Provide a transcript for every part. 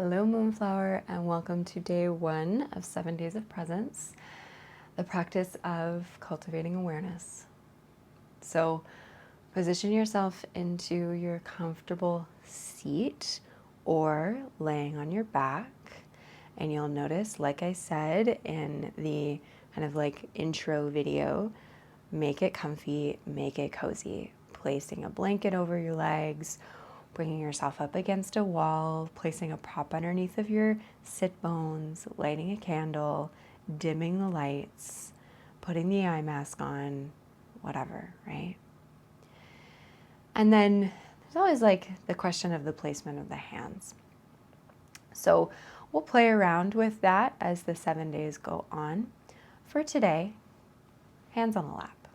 Hello, Moonflower, and welcome to day 1 of 7 Days of Presence, the practice of cultivating awareness. So, position yourself into your comfortable seat or laying on your back, and you'll notice, like I said in the kind of like intro video, make it comfy, make it cozy, placing a blanket over your legs, bringing yourself up against a wall, placing a prop underneath of your sit bones, lighting a candle, dimming the lights, putting the eye mask on, whatever, right? And then there's always like the question of the placement of the hands. So we'll play around with that as the 7 days go on. For today, hands on the lap.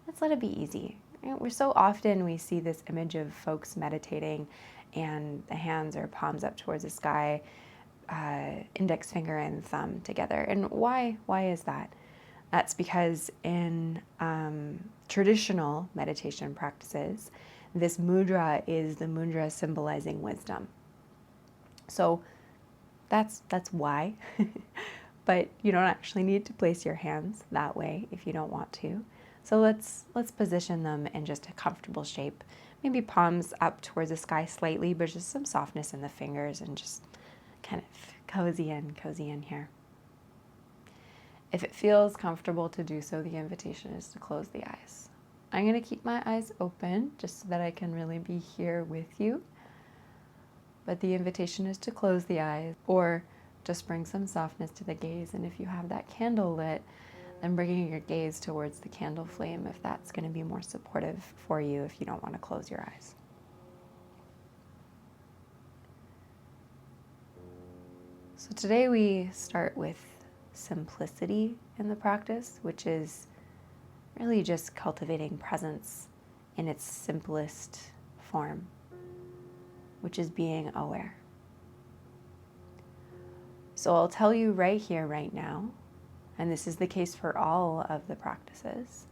Let's let it be easy. We're so often we see this image of folks meditating and the hands or palms up towards the sky, index finger and thumb together. And why is that? That's because in traditional meditation practices, this mudra is the mudra symbolizing wisdom. So that's why. But you don't actually need to place your hands that way if you don't want to. So let's position them in just a comfortable shape. Maybe palms up towards the sky slightly, but just some softness in the fingers and just kind of cozy in here. If it feels comfortable to do so, the invitation is to close the eyes. I'm going to keep my eyes open just so that I can really be here with you. But the invitation is to close the eyes or just bring some softness to the gaze. And if you have that candle lit, then bringing your gaze towards the candle flame if that's going to be more supportive for you if you don't want to close your eyes. So today we start with simplicity in the practice, which is really just cultivating presence in its simplest form, which is being aware. So I'll tell you right here, right now, and this is the case for all of the practices,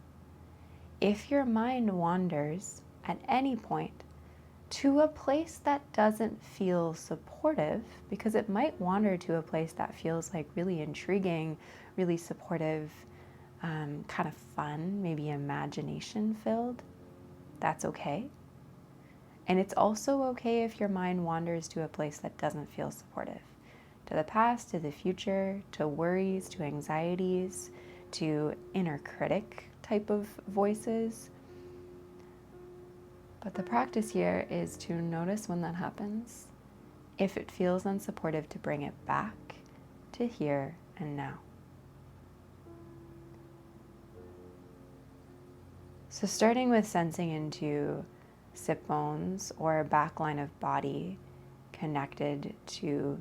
if your mind wanders at any point to a place that doesn't feel supportive, because it might wander to a place that feels like really intriguing, really supportive, kind of fun, maybe imagination filled, that's okay. And it's also okay if your mind wanders to a place that doesn't feel supportive. To the past, to the future, to worries, to anxieties, to inner critic type of voices. But the practice here is to notice when that happens. If it feels unsupportive, to bring it back to here and now. So starting with sensing into sit bones or back line of body connected to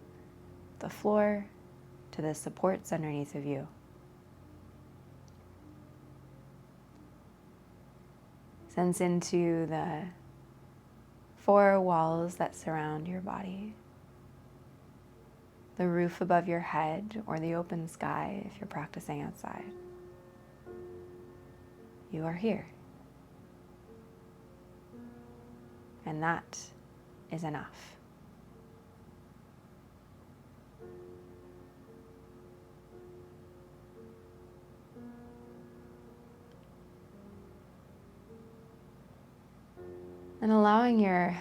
the floor, to the supports underneath of you. Sense into the 4 walls that surround your body, the roof above your head or the open sky if you're practicing outside. You are here. And that is enough. And allowing your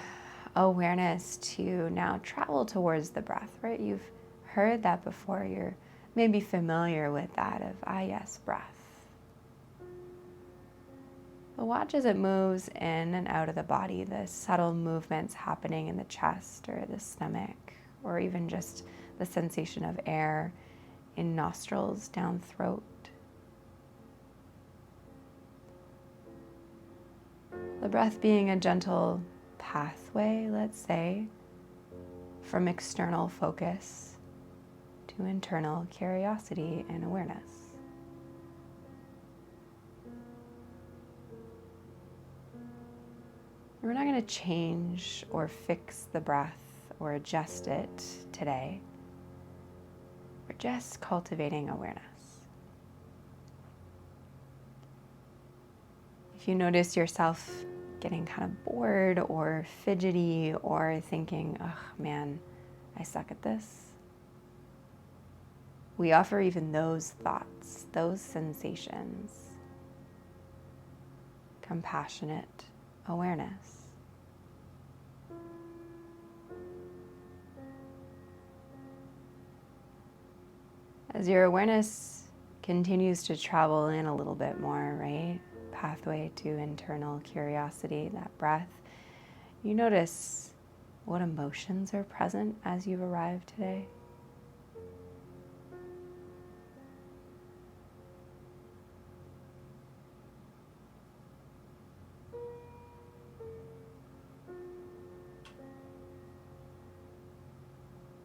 awareness to now travel towards the breath, right? You've heard that before. You're maybe familiar with that of, yes, breath. But watch as it moves in and out of the body, the subtle movements happening in the chest or the stomach, or even just the sensation of air in nostrils, down throat. The breath being a gentle pathway, let's say, from external focus to internal curiosity and awareness. We're not going to change or fix the breath or adjust it today. We're just cultivating awareness. If you notice yourself getting kind of bored or fidgety or thinking, oh man, I suck at this. We offer even those thoughts, those sensations, compassionate awareness. As your awareness continues to travel in a little bit more, right? Pathway to internal curiosity, that breath, you notice what emotions are present as you've arrived today.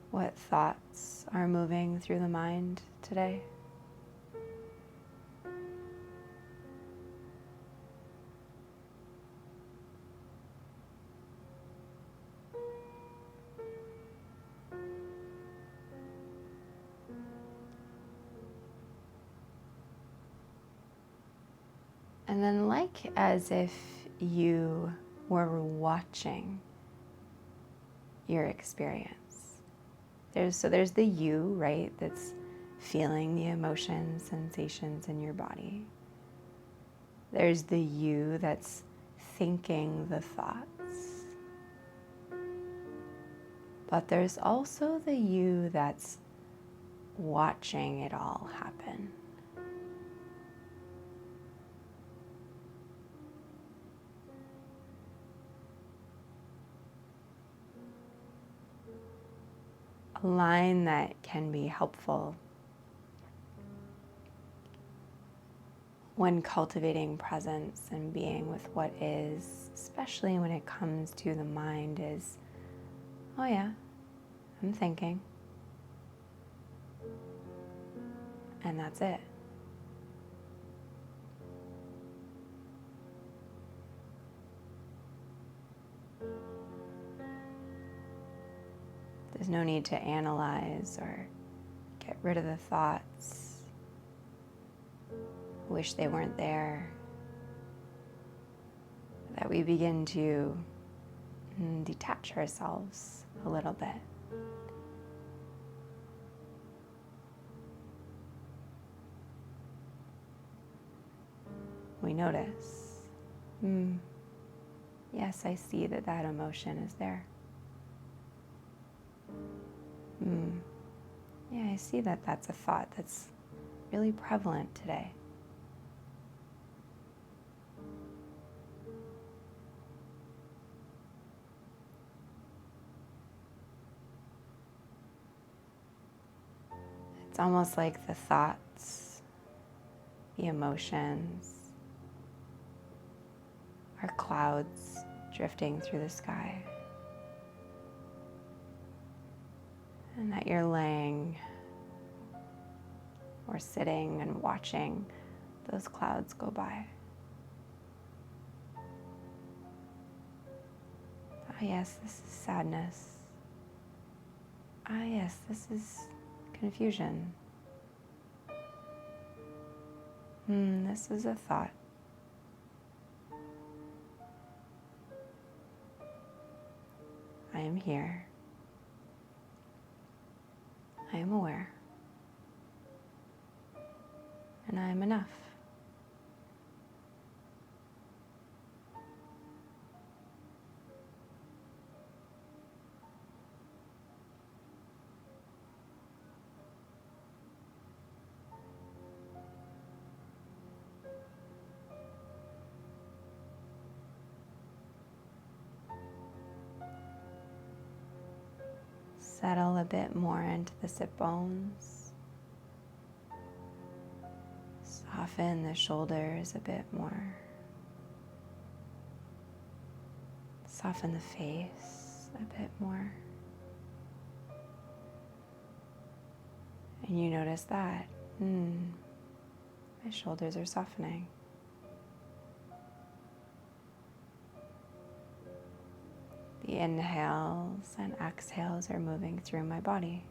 What thoughts are moving through the mind today? And then, like as if you were watching your experience. There's the you, right, that's feeling the emotions, sensations in your body. There's the you that's thinking the thoughts. But there's also the you that's watching it all happen. A line that can be helpful when cultivating presence and being with what is, especially when it comes to the mind, is, oh yeah, I'm thinking. And that's it. There's no need to analyze or get rid of the thoughts. Wish they weren't there. That we begin to detach ourselves a little bit. We notice, yes, I see that emotion is there. Yeah, I see that that's a thought that's really prevalent today. It's almost like the thoughts, the emotions, are clouds drifting through the sky. And that you're laying or sitting and watching those clouds go by. Ah, yes, this is sadness. Ah, yes, this is confusion. This is a thought. I am here. I am aware. And I am enough. Settle a bit more into the sit bones. Soften the shoulders a bit more. Soften the face a bit more. And you notice that, my shoulders are softening. The inhales and exhales are moving through my body.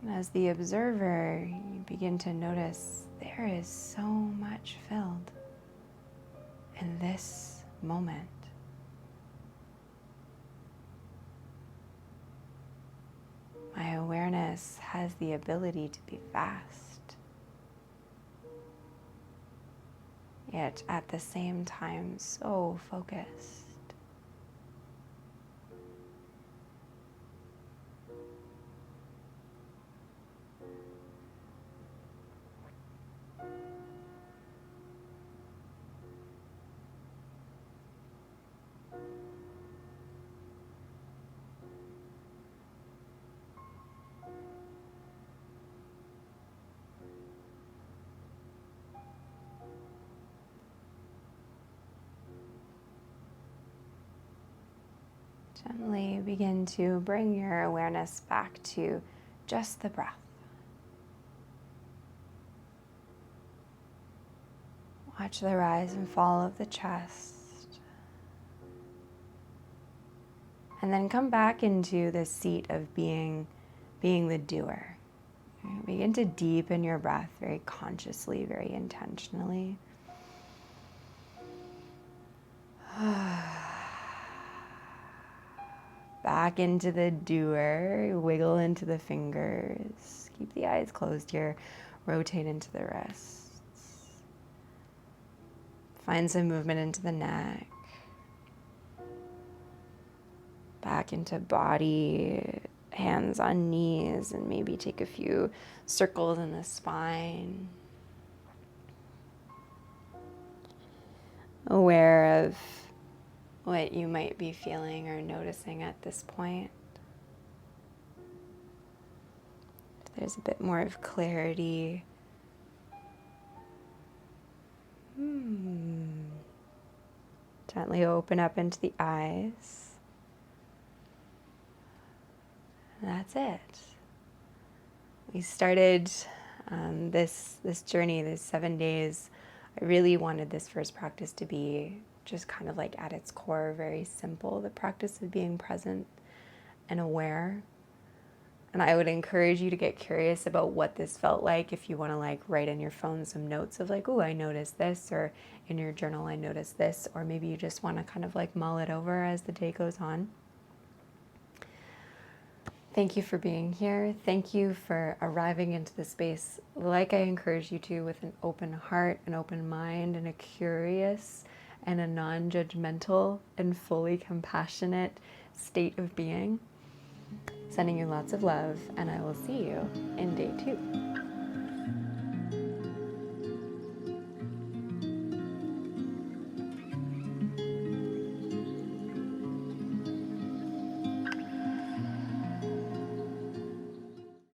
And as the observer, you begin to notice there is so much filled. in this moment. My awareness has the ability to be vast, yet at the same time so focused. Gently begin to bring your awareness back to just the breath. Watch the rise and fall of the chest. And then come back into the seat of being the doer. Begin to deepen your breath very consciously, very intentionally. Back into the doer, wiggle into the fingers. Keep the eyes closed here, rotate into the wrists. Find some movement into the neck. Back into body, hands on knees, and maybe take a few circles in the spine. Aware of what you might be feeling or noticing at this point. If there's a bit more of clarity. Gently open up into the eyes. And that's it. We started this journey, this 7 days. I really wanted this first practice to be just kind of like at its core, very simple, the practice of being present and aware. And I would encourage you to get curious about what this felt like if you want to like write in your phone some notes of like, oh, I noticed this, or in your journal, I noticed this, or maybe you just want to kind of like mull it over as the day goes on. Thank you for being here. Thank you for arriving into the space like I encourage you to, with an open heart, an open mind, and a curious and a non-judgmental and fully compassionate state of being. Sending you lots of love, and I will see you in day 2.